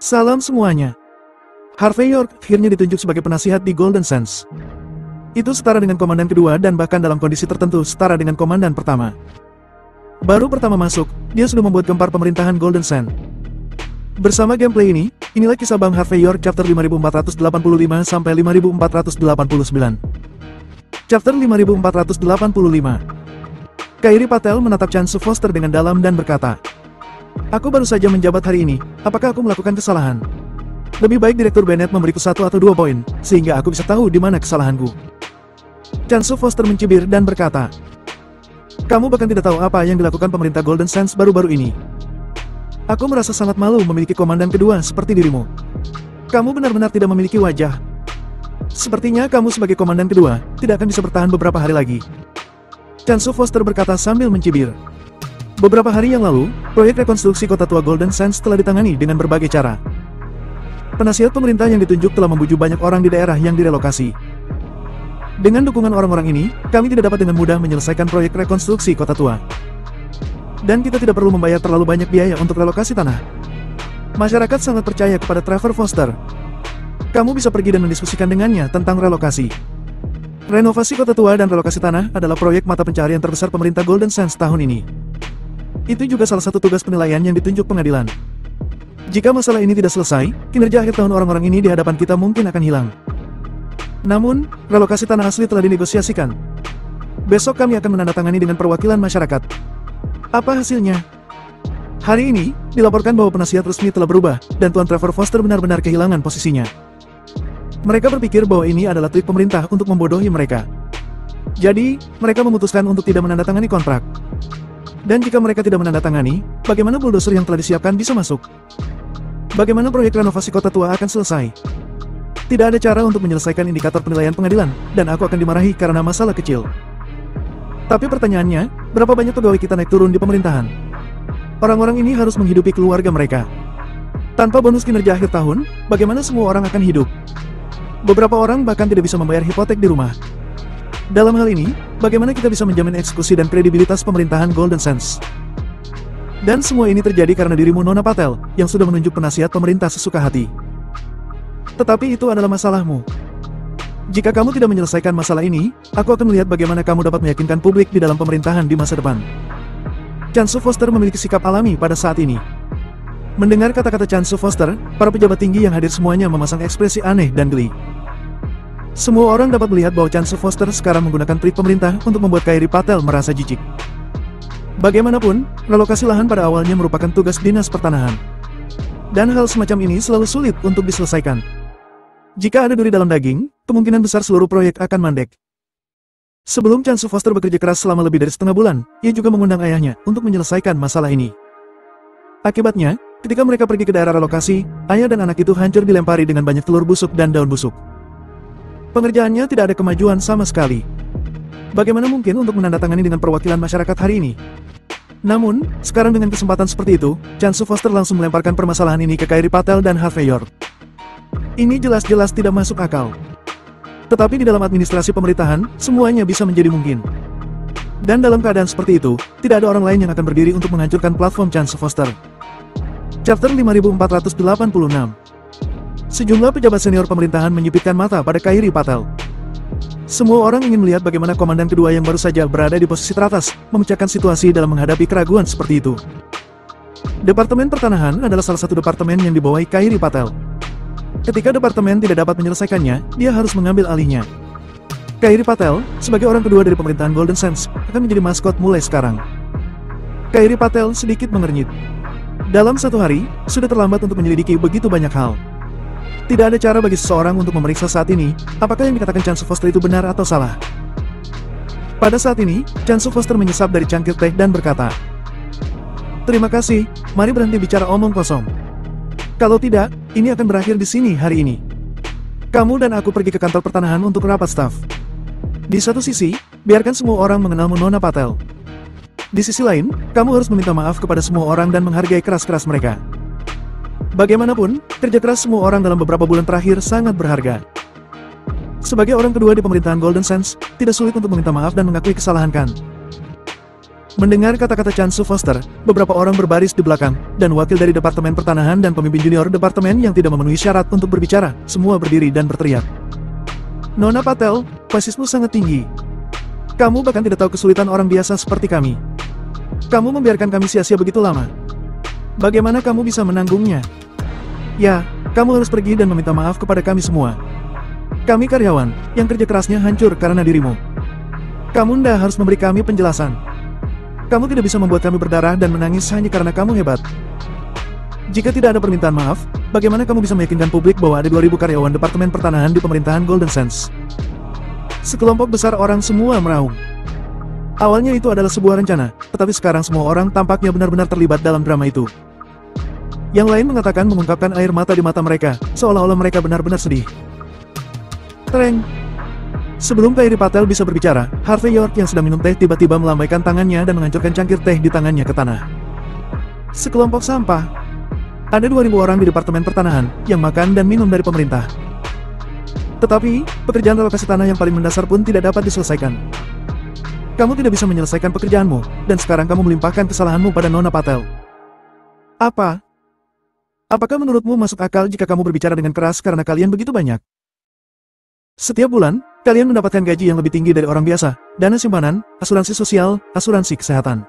Salam semuanya. Harvey York akhirnya ditunjuk sebagai penasihat di Golden Sands. Itu setara dengan komandan kedua dan bahkan dalam kondisi tertentu setara dengan komandan pertama. Baru pertama masuk, dia sudah membuat gempar pemerintahan Golden Sands. Bersama gameplay ini, inilah kisah Bang Harvey York chapter 5485 sampai 5489. Chapter 5485. Kairi Patel menatap Chansu Foster dengan dalam dan berkata, "Aku baru saja menjabat hari ini, apakah aku melakukan kesalahan? Lebih baik Direktur Bennett memberiku 1 atau 2 poin, sehingga aku bisa tahu di mana kesalahanku." Chansu Foster mencibir dan berkata, "Kamu bahkan tidak tahu apa yang dilakukan pemerintah Golden Sands baru-baru ini. Aku merasa sangat malu memiliki komandan kedua seperti dirimu. Kamu benar-benar tidak memiliki wajah. Sepertinya kamu sebagai komandan kedua, tidak akan bisa bertahan beberapa hari lagi." Chansu Foster berkata sambil mencibir. Beberapa hari yang lalu, proyek rekonstruksi kota tua Golden Sands telah ditangani dengan berbagai cara. Penasihat pemerintah yang ditunjuk telah membujuk banyak orang di daerah yang direlokasi. Dengan dukungan orang-orang ini, kami tidak dapat dengan mudah menyelesaikan proyek rekonstruksi kota tua. Dan kita tidak perlu membayar terlalu banyak biaya untuk relokasi tanah. Masyarakat sangat percaya kepada Trevor Foster. Kamu bisa pergi dan mendiskusikan dengannya tentang relokasi. Renovasi kota tua dan relokasi tanah adalah proyek mata pencaharian terbesar pemerintah Golden Sands tahun ini. Itu juga salah satu tugas penilaian yang ditunjuk pengadilan. Jika masalah ini tidak selesai, kinerja akhir tahun orang-orang ini di hadapan kita mungkin akan hilang. Namun, relokasi tanah asli telah dinegosiasikan. Besok kami akan menandatangani dengan perwakilan masyarakat. Apa hasilnya? Hari ini, dilaporkan bahwa penasihat resmi telah berubah, dan Tuan Trevor Foster benar-benar kehilangan posisinya. Mereka berpikir bahwa ini adalah trik pemerintah untuk membodohi mereka. Jadi, mereka memutuskan untuk tidak menandatangani kontrak. Dan jika mereka tidak menandatangani, bagaimana bulldozer yang telah disiapkan bisa masuk? Bagaimana proyek renovasi kota tua akan selesai? Tidak ada cara untuk menyelesaikan indikator penilaian pengadilan, dan aku akan dimarahi karena masalah kecil. Tapi pertanyaannya, berapa banyak pegawai kita naik turun di pemerintahan? Orang-orang ini harus menghidupi keluarga mereka. Tanpa bonus kinerja akhir tahun, bagaimana semua orang akan hidup? Beberapa orang bahkan tidak bisa membayar hipotek di rumah. Dalam hal ini, bagaimana kita bisa menjamin eksekusi dan kredibilitas pemerintahan Golden Sands? Dan semua ini terjadi karena dirimu Nona Patel, yang sudah menunjuk penasihat pemerintah sesuka hati. Tetapi itu adalah masalahmu. Jika kamu tidak menyelesaikan masalah ini, aku akan melihat bagaimana kamu dapat meyakinkan publik di dalam pemerintahan di masa depan. Chansu Foster memiliki sikap alami pada saat ini. Mendengar kata-kata Chansu Foster, para pejabat tinggi yang hadir semuanya memasang ekspresi aneh dan geli. Semua orang dapat melihat bahwa Chansu Foster sekarang menggunakan trik pemerintah untuk membuat Kairi Patel merasa jijik. Bagaimanapun, relokasi lahan pada awalnya merupakan tugas dinas pertanahan. Dan hal semacam ini selalu sulit untuk diselesaikan. Jika ada duri dalam daging, kemungkinan besar seluruh proyek akan mandek. Sebelum Chansu Foster bekerja keras selama lebih dari setengah bulan, ia juga mengundang ayahnya untuk menyelesaikan masalah ini. Akibatnya, ketika mereka pergi ke daerah relokasi, ayah dan anak itu hancur dilempari dengan banyak telur busuk dan daun busuk. Pengerjaannya tidak ada kemajuan sama sekali. Bagaimana mungkin untuk menandatangani dengan perwakilan masyarakat hari ini? Namun, sekarang dengan kesempatan seperti itu, Chansu Foster langsung melemparkan permasalahan ini ke Kairi Patel dan Harvey York. Ini jelas-jelas tidak masuk akal. Tetapi di dalam administrasi pemerintahan, semuanya bisa menjadi mungkin. Dan dalam keadaan seperti itu, tidak ada orang lain yang akan berdiri untuk menghancurkan platform Chansu Foster. Chapter 5486. Sejumlah pejabat senior pemerintahan menyipitkan mata pada Kairi Patel. Semua orang ingin melihat bagaimana komandan kedua yang baru saja berada di posisi teratas, memecahkan situasi dalam menghadapi keraguan seperti itu. Departemen Pertanahan adalah salah satu departemen yang dibawahi Kairi Patel. Ketika departemen tidak dapat menyelesaikannya, dia harus mengambil alihnya. Kairi Patel, sebagai orang kedua dari pemerintahan Golden Sands, akan menjadi maskot mulai sekarang. Kairi Patel sedikit mengernyit. Dalam satu hari, sudah terlambat untuk menyelidiki begitu banyak hal. Tidak ada cara bagi seseorang untuk memeriksa saat ini, apakah yang dikatakan Chansu Foster itu benar atau salah. Pada saat ini, Chansu Foster menyesap dari cangkir teh dan berkata, "Terima kasih, mari berhenti bicara omong kosong. Kalau tidak, ini akan berakhir di sini hari ini. Kamu dan aku pergi ke kantor pertanahan untuk rapat staf. Di satu sisi, biarkan semua orang mengenalmu Nona Patel. Di sisi lain, kamu harus meminta maaf kepada semua orang dan menghargai keras-keras mereka. Bagaimanapun, kerja keras semua orang dalam beberapa bulan terakhir sangat berharga. Sebagai orang kedua di pemerintahan Golden Sands, tidak sulit untuk meminta maaf dan mengakui kesalahan kan. Mendengar kata-kata Chansu Foster, beberapa orang berbaris di belakang, dan wakil dari Departemen Pertanahan dan pemimpin junior departemen yang tidak memenuhi syarat untuk berbicara, semua berdiri dan berteriak. Nona Patel, pasismu sangat tinggi. Kamu bahkan tidak tahu kesulitan orang biasa seperti kami. Kamu membiarkan kami sia-sia begitu lama. Bagaimana kamu bisa menanggungnya? Ya, kamu harus pergi dan meminta maaf kepada kami semua. Kami karyawan, yang kerja kerasnya hancur karena dirimu. Kamu ndak harus memberi kami penjelasan. Kamu tidak bisa membuat kami berdarah dan menangis hanya karena kamu hebat. Jika tidak ada permintaan maaf, bagaimana kamu bisa meyakinkan publik bahwa ada 2000 karyawan Departemen Pertanahan di pemerintahan Golden Sands? Sekelompok besar orang semua meraung. Awalnya itu adalah sebuah rencana, tetapi sekarang semua orang tampaknya benar-benar terlibat dalam drama itu. Yang lain mengatakan mengungkapkan air mata di mata mereka, seolah-olah mereka benar-benar sedih. Tereng. Sebelum Kairi Patel bisa berbicara, Harvey York yang sedang minum teh tiba-tiba melambaikan tangannya dan menghancurkan cangkir teh di tangannya ke tanah. Sekelompok sampah. Ada 2000 orang di Departemen Pertanahan yang makan dan minum dari pemerintah. Tetapi, pekerjaan relokasi tanah yang paling mendasar pun tidak dapat diselesaikan. Kamu tidak bisa menyelesaikan pekerjaanmu, dan sekarang kamu melimpahkan kesalahanmu pada Nona Patel. Apa? Apakah menurutmu masuk akal jika kamu berbicara dengan keras karena kalian begitu banyak? Setiap bulan, kalian mendapatkan gaji yang lebih tinggi dari orang biasa, dana simpanan, asuransi sosial, asuransi kesehatan.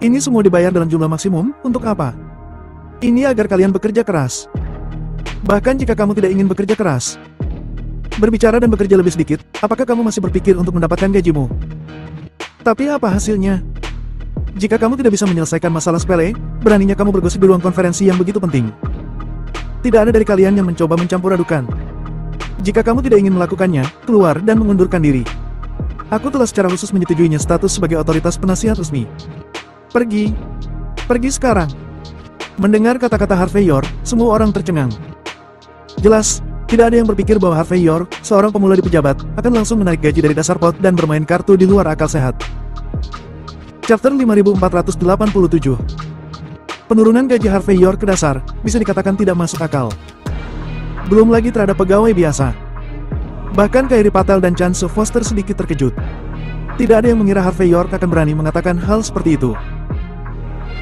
Ini semua dibayar dalam jumlah maksimum, untuk apa? Ini agar kalian bekerja keras. Bahkan jika kamu tidak ingin bekerja keras, berbicara dan bekerja lebih sedikit, apakah kamu masih berpikir untuk mendapatkan gajimu? Tapi apa hasilnya? Jika kamu tidak bisa menyelesaikan masalah sepele, beraninya kamu bergosip di ruang konferensi yang begitu penting. Tidak ada dari kalian yang mencoba mencampur adukan. Jika kamu tidak ingin melakukannya, keluar dan mengundurkan diri. Aku telah secara khusus menyetujuinya status sebagai otoritas penasihat resmi. Pergi. Pergi sekarang. Mendengar kata-kata Harvey York, semua orang tercengang. Jelas, tidak ada yang berpikir bahwa Harvey York, seorang pemula di pejabat, akan langsung menarik gaji dari dasar pot dan bermain kartu di luar akal sehat. Chapter 5487. Penurunan gaji Harvey York ke dasar, bisa dikatakan tidak masuk akal. Belum lagi terhadap pegawai biasa. Bahkan Kairi Patel dan Chansu Foster sedikit terkejut. Tidak ada yang mengira Harvey York akan berani mengatakan hal seperti itu.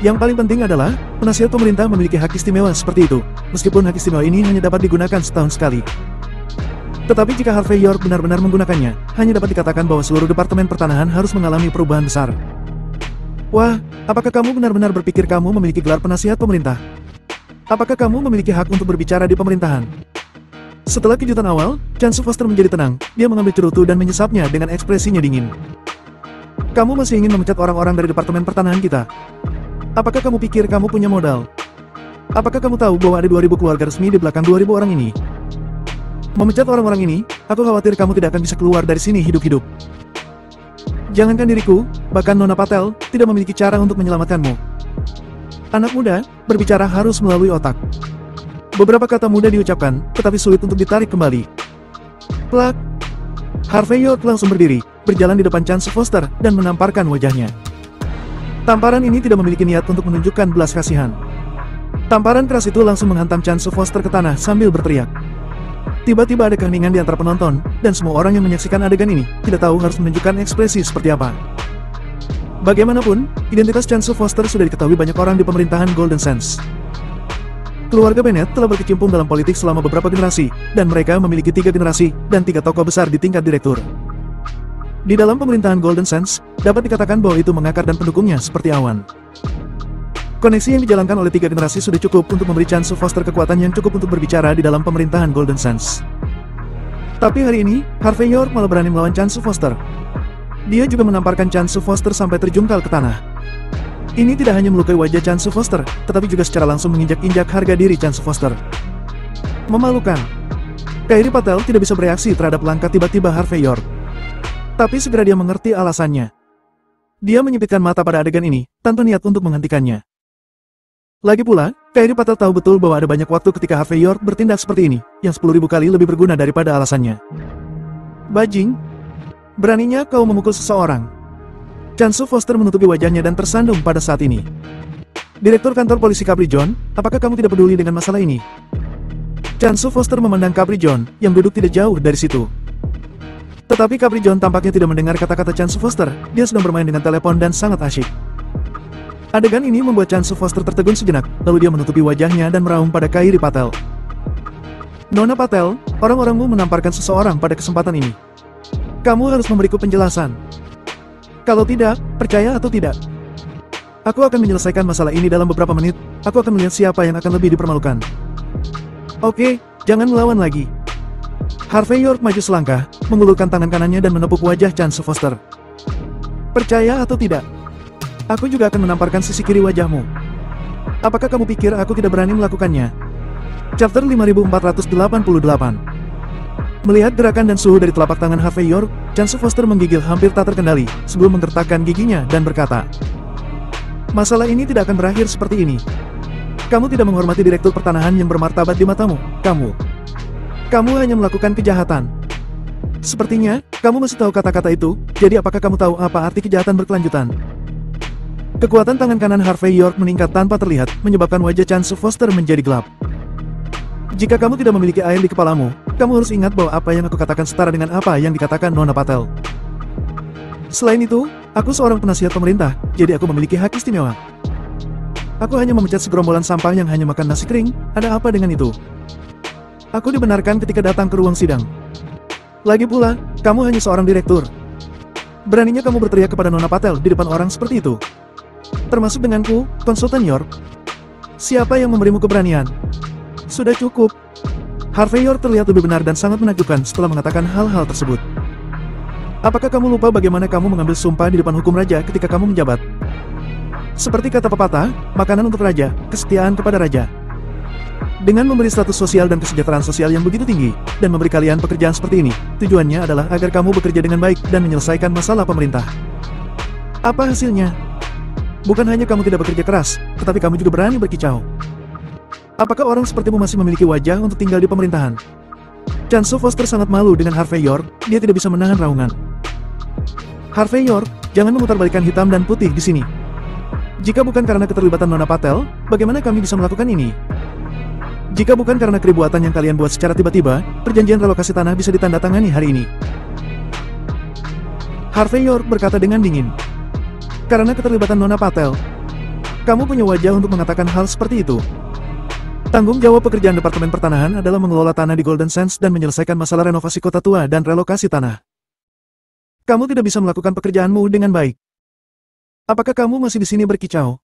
Yang paling penting adalah, penasihat pemerintah memiliki hak istimewa seperti itu, meskipun hak istimewa ini hanya dapat digunakan setahun sekali. Tetapi jika Harvey York benar-benar menggunakannya, hanya dapat dikatakan bahwa seluruh Departemen Pertanahan harus mengalami perubahan besar. Wah, apakah kamu benar-benar berpikir kamu memiliki gelar penasihat pemerintah? Apakah kamu memiliki hak untuk berbicara di pemerintahan? Setelah kejutan awal, Chansu Foster menjadi tenang, dia mengambil cerutu dan menyesapnya dengan ekspresinya dingin. Kamu masih ingin memecat orang-orang dari Departemen Pertanahan kita? Apakah kamu pikir kamu punya modal? Apakah kamu tahu bahwa ada 2000 keluarga resmi di belakang 2000 orang ini? Memecat orang-orang ini, aku khawatir kamu tidak akan bisa keluar dari sini hidup-hidup. Jangankan diriku, bahkan Nona Patel, tidak memiliki cara untuk menyelamatkanmu. Anak muda, berbicara harus melalui otak. Beberapa kata mudah diucapkan, tetapi sulit untuk ditarik kembali. Plak! Harvey York langsung berdiri, berjalan di depan Chansu Foster, dan menamparkan wajahnya. Tamparan ini tidak memiliki niat untuk menunjukkan belas kasihan. Tamparan keras itu langsung menghantam Chansu Foster ke tanah sambil berteriak. Tiba-tiba ada keheningan di antara penonton, dan semua orang yang menyaksikan adegan ini, tidak tahu harus menunjukkan ekspresi seperti apa. Bagaimanapun, identitas Chansu Foster sudah diketahui banyak orang di pemerintahan Golden Sands. Keluarga Bennett telah berkecimpung dalam politik selama beberapa generasi, dan mereka memiliki 3 generasi, dan 3 tokoh besar di tingkat direktur. Di dalam pemerintahan Golden Sands, dapat dikatakan bahwa itu mengakar dan pendukungnya seperti awan. Koneksi yang dijalankan oleh 3 generasi sudah cukup untuk memberi Chansu Foster kekuatan yang cukup untuk berbicara di dalam pemerintahan Golden Sands. Tapi hari ini, Harvey York malah berani melawan Chansu Foster. Dia juga menamparkan Chansu Foster sampai terjungkal ke tanah. Ini tidak hanya melukai wajah Chansu Foster, tetapi juga secara langsung menginjak-injak harga diri Chansu Foster. Memalukan. Kairi Patel tidak bisa bereaksi terhadap langkah tiba-tiba Harvey York. Tapi segera dia mengerti alasannya. Dia menyipitkan mata pada adegan ini, tanpa niat untuk menghentikannya. Lagi pula, Kairi Patel tahu betul bahwa ada banyak waktu ketika Harvey York bertindak seperti ini, yang 10.000 kali lebih berguna daripada alasannya. Bajing! Beraninya kau memukul seseorang. Chansu Foster menutupi wajahnya dan tersandung pada saat ini. Direktur kantor polisi Capri John, apakah kamu tidak peduli dengan masalah ini? Chansu Foster memandang Capri John, yang duduk tidak jauh dari situ. Tetapi Capri John tampaknya tidak mendengar kata-kata Chance Foster, dia sedang bermain dengan telepon dan sangat asyik. Adegan ini membuat Chance Foster tertegun sejenak, lalu dia menutupi wajahnya dan meraung pada Kairi Patel. Nona Patel, orang-orangmu menamparkan seseorang pada kesempatan ini. Kamu harus memberiku penjelasan. Kalau tidak, percaya atau tidak, aku akan menyelesaikan masalah ini dalam beberapa menit, aku akan melihat siapa yang akan lebih dipermalukan. Oke, jangan melawan lagi. Harvey York maju selangkah, mengulurkan tangan kanannya dan menepuk wajah Chance Foster. Percaya atau tidak, aku juga akan menamparkan sisi kiri wajahmu. Apakah kamu pikir aku tidak berani melakukannya? Chapter 5488. Melihat gerakan dan suhu dari telapak tangan Harvey York, Chance Foster menggigil hampir tak terkendali, sebelum menggertakkan giginya dan berkata, masalah ini tidak akan berakhir seperti ini. Kamu tidak menghormati direktur pertanahan yang bermartabat di matamu, Kamu hanya melakukan kejahatan. Sepertinya, kamu masih tahu kata-kata itu, jadi apakah kamu tahu apa arti kejahatan berkelanjutan? Kekuatan tangan kanan Harvey York meningkat tanpa terlihat, menyebabkan wajah Chance Foster menjadi gelap. Jika kamu tidak memiliki air di kepalamu, kamu harus ingat bahwa apa yang aku katakan setara dengan apa yang dikatakan Nona Patel. Selain itu, aku seorang penasihat pemerintah, jadi aku memiliki hak istimewa. Aku hanya memecat segerombolan sampah yang hanya makan nasi kering, ada apa dengan itu? Aku dibenarkan ketika datang ke ruang sidang. Lagi pula, kamu hanya seorang direktur. Beraninya kamu berteriak kepada Nona Patel di depan orang seperti itu? Termasuk denganku, konsultan York. Siapa yang memberimu keberanian? Sudah cukup. Harvey York terlihat lebih benar dan sangat menakjubkan setelah mengatakan hal-hal tersebut. Apakah kamu lupa bagaimana kamu mengambil sumpah di depan hukum raja ketika kamu menjabat? Seperti kata pepatah, makanan untuk raja, kesetiaan kepada raja. Dengan memberi status sosial dan kesejahteraan sosial yang begitu tinggi, dan memberi kalian pekerjaan seperti ini, tujuannya adalah agar kamu bekerja dengan baik dan menyelesaikan masalah pemerintah. Apa hasilnya? Bukan hanya kamu tidak bekerja keras, tetapi kamu juga berani berkicau. Apakah orang sepertimu masih memiliki wajah untuk tinggal di pemerintahan? Chance Foster sangat malu dengan Harvey York, dia tidak bisa menahan raungan. Harvey York, jangan memutarbalikkan hitam dan putih di sini. Jika bukan karena keterlibatan Nona Patel, bagaimana kami bisa melakukan ini? Jika bukan karena keribuatan yang kalian buat secara tiba-tiba, perjanjian relokasi tanah bisa ditandatangani hari ini. Harvey York berkata dengan dingin. Karena keterlibatan Nona Patel, kamu punya wajah untuk mengatakan hal seperti itu. Tanggung jawab pekerjaan Departemen Pertanahan adalah mengelola tanah di Golden Sands dan menyelesaikan masalah renovasi kota tua dan relokasi tanah. Kamu tidak bisa melakukan pekerjaanmu dengan baik. Apakah kamu masih di sini berkicau?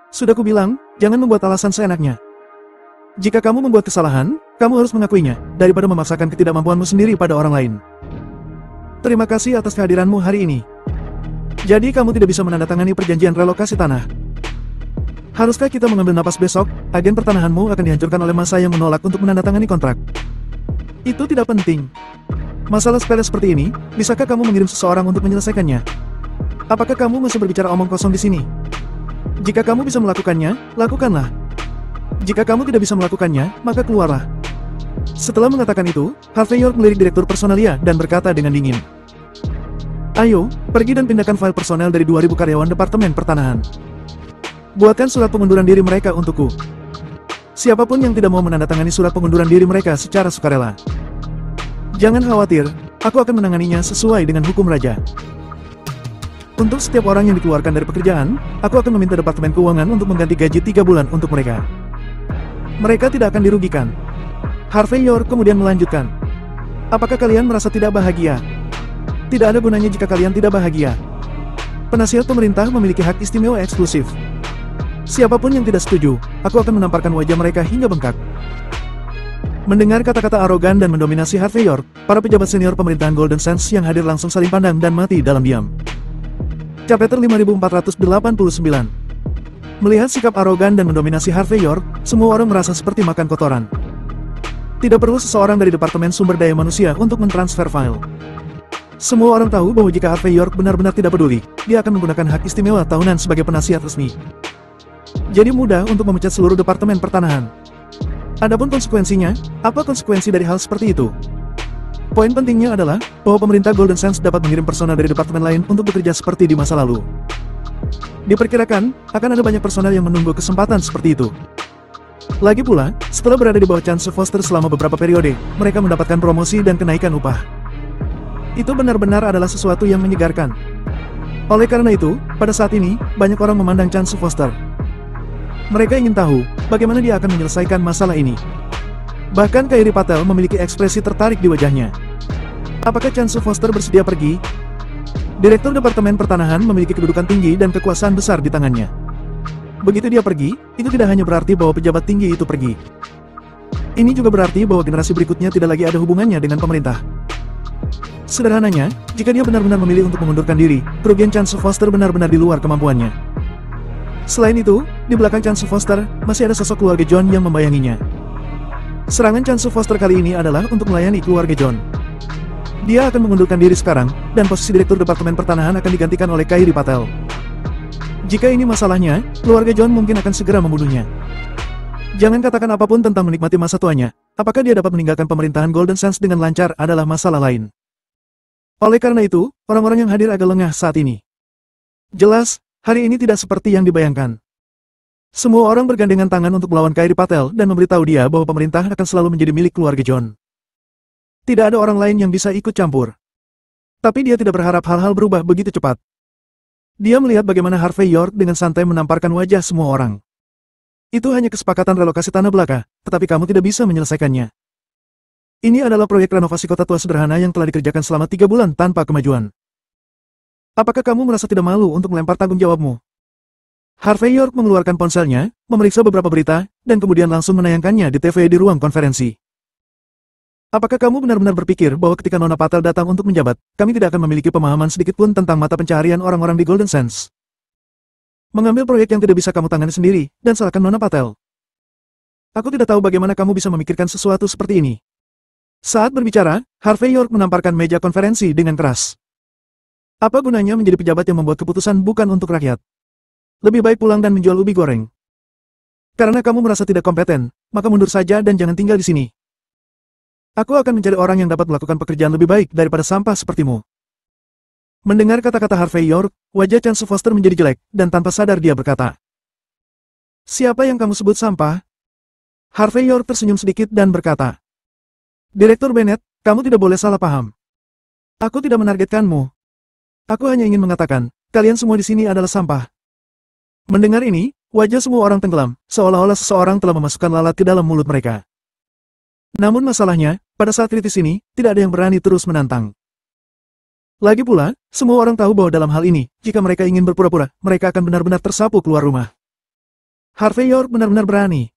Sudah kubilang, jangan membuat alasan seenaknya. Jika kamu membuat kesalahan, kamu harus mengakuinya, daripada memaksakan ketidakmampuanmu sendiri pada orang lain. Terima kasih atas kehadiranmu hari ini. Jadi kamu tidak bisa menandatangani perjanjian relokasi tanah. Haruskah kita mengambil napas besok? Agen pertanahanmu akan dihancurkan oleh massa yang menolak untuk menandatangani kontrak. Itu tidak penting. Masalah sepele seperti ini, bisakah kamu mengirim seseorang untuk menyelesaikannya? Apakah kamu masih berbicara omong kosong di sini? Jika kamu bisa melakukannya, lakukanlah. Jika kamu tidak bisa melakukannya, maka keluarlah. Setelah mengatakan itu, Harvey York melirik direktur personalia dan berkata dengan dingin. Ayo, pergi dan pindahkan file personel dari 2000 karyawan Departemen Pertanahan. Buatkan surat pengunduran diri mereka untukku. Siapapun yang tidak mau menandatangani surat pengunduran diri mereka secara sukarela. Jangan khawatir, aku akan menanganinya sesuai dengan hukum raja. Untuk setiap orang yang dikeluarkan dari pekerjaan, aku akan meminta Departemen Keuangan untuk mengganti gaji 3 bulan untuk mereka. Mereka tidak akan dirugikan. Harvey York kemudian melanjutkan. Apakah kalian merasa tidak bahagia? Tidak ada gunanya jika kalian tidak bahagia. Penasihat pemerintah memiliki hak istimewa eksklusif. Siapapun yang tidak setuju, aku akan menamparkan wajah mereka hingga bengkak. Mendengar kata-kata arogan dan mendominasi Harvey York, para pejabat senior pemerintahan Golden Sands yang hadir langsung saling pandang dan mati dalam diam. Chapter 5489. Melihat sikap arogan dan mendominasi Harvey York, semua orang merasa seperti makan kotoran. Tidak perlu seseorang dari Departemen Sumber Daya Manusia untuk mentransfer file. Semua orang tahu bahwa jika Harvey York benar-benar tidak peduli, dia akan menggunakan hak istimewa tahunan sebagai penasihat resmi. Jadi mudah untuk memecat seluruh Departemen Pertanahan. Adapun konsekuensinya, apa konsekuensi dari hal seperti itu? Poin pentingnya adalah, bahwa pemerintah Golden Sands dapat mengirim personel dari departemen lain untuk bekerja seperti di masa lalu. Diperkirakan, akan ada banyak personel yang menunggu kesempatan seperti itu. Lagi pula, setelah berada di bawah Chance Foster selama beberapa periode, mereka mendapatkan promosi dan kenaikan upah. Itu benar-benar adalah sesuatu yang menyegarkan. Oleh karena itu, pada saat ini, banyak orang memandang Chance Foster. Mereka ingin tahu, bagaimana dia akan menyelesaikan masalah ini. Bahkan Kairi Patel memiliki ekspresi tertarik di wajahnya. Apakah Chance Foster bersedia pergi? Direktur Departemen Pertanahan memiliki kedudukan tinggi dan kekuasaan besar di tangannya. Begitu dia pergi, itu tidak hanya berarti bahwa pejabat tinggi itu pergi. Ini juga berarti bahwa generasi berikutnya tidak lagi ada hubungannya dengan pemerintah. Sederhananya, jika dia benar-benar memilih untuk mengundurkan diri, kerugian Chance Foster benar-benar di luar kemampuannya. Selain itu, di belakang Chance Foster, masih ada sosok keluarga John yang membayanginya. Serangan Chance Foster kali ini adalah untuk melayani keluarga John. Dia akan mengundurkan diri sekarang, dan posisi Direktur Departemen Pertanahan akan digantikan oleh Kairi Patel. Jika ini masalahnya, keluarga John mungkin akan segera membunuhnya. Jangan katakan apapun tentang menikmati masa tuanya, apakah dia dapat meninggalkan pemerintahan Golden Sands dengan lancar adalah masalah lain. Oleh karena itu, orang-orang yang hadir agak lengah saat ini. Jelas, hari ini tidak seperti yang dibayangkan. Semua orang bergandengan tangan untuk melawan Kairi Patel dan memberitahu dia bahwa pemerintah akan selalu menjadi milik keluarga John. Tidak ada orang lain yang bisa ikut campur. Tapi dia tidak berharap hal-hal berubah begitu cepat. Dia melihat bagaimana Harvey York dengan santai menamparkan wajah semua orang. Itu hanya kesepakatan relokasi tanah belaka, tetapi kamu tidak bisa menyelesaikannya. Ini adalah proyek renovasi kota tua sederhana yang telah dikerjakan selama 3 bulan tanpa kemajuan. Apakah kamu merasa tidak malu untuk melempar tanggung jawabmu? Harvey York mengeluarkan ponselnya, memeriksa beberapa berita, dan kemudian langsung menayangkannya di TV di ruang konferensi. Apakah kamu benar-benar berpikir bahwa ketika Nona Patel datang untuk menjabat, kami tidak akan memiliki pemahaman sedikitpun tentang mata pencaharian orang-orang di Golden Sands? Mengambil proyek yang tidak bisa kamu tangani sendiri, dan salahkan Nona Patel. Aku tidak tahu bagaimana kamu bisa memikirkan sesuatu seperti ini. Saat berbicara, Harvey York menamparkan meja konferensi dengan keras. Apa gunanya menjadi pejabat yang membuat keputusan bukan untuk rakyat? Lebih baik pulang dan menjual ubi goreng. Karena kamu merasa tidak kompeten, maka mundur saja dan jangan tinggal di sini. Aku akan mencari orang yang dapat melakukan pekerjaan lebih baik daripada sampah sepertimu. Mendengar kata-kata Harvey York, wajah Chance Foster menjadi jelek, dan tanpa sadar dia berkata, "Siapa yang kamu sebut sampah?" Harvey York tersenyum sedikit dan berkata, "Direktur Bennett, kamu tidak boleh salah paham. Aku tidak menargetkanmu. Aku hanya ingin mengatakan, kalian semua di sini adalah sampah." Mendengar ini, wajah semua orang tenggelam, seolah-olah seseorang telah memasukkan lalat ke dalam mulut mereka. Namun masalahnya, pada saat kritis ini, tidak ada yang berani terus menantang. Lagi pula, semua orang tahu bahwa dalam hal ini, jika mereka ingin berpura-pura, mereka akan benar-benar tersapu keluar rumah. Harvey York benar-benar berani.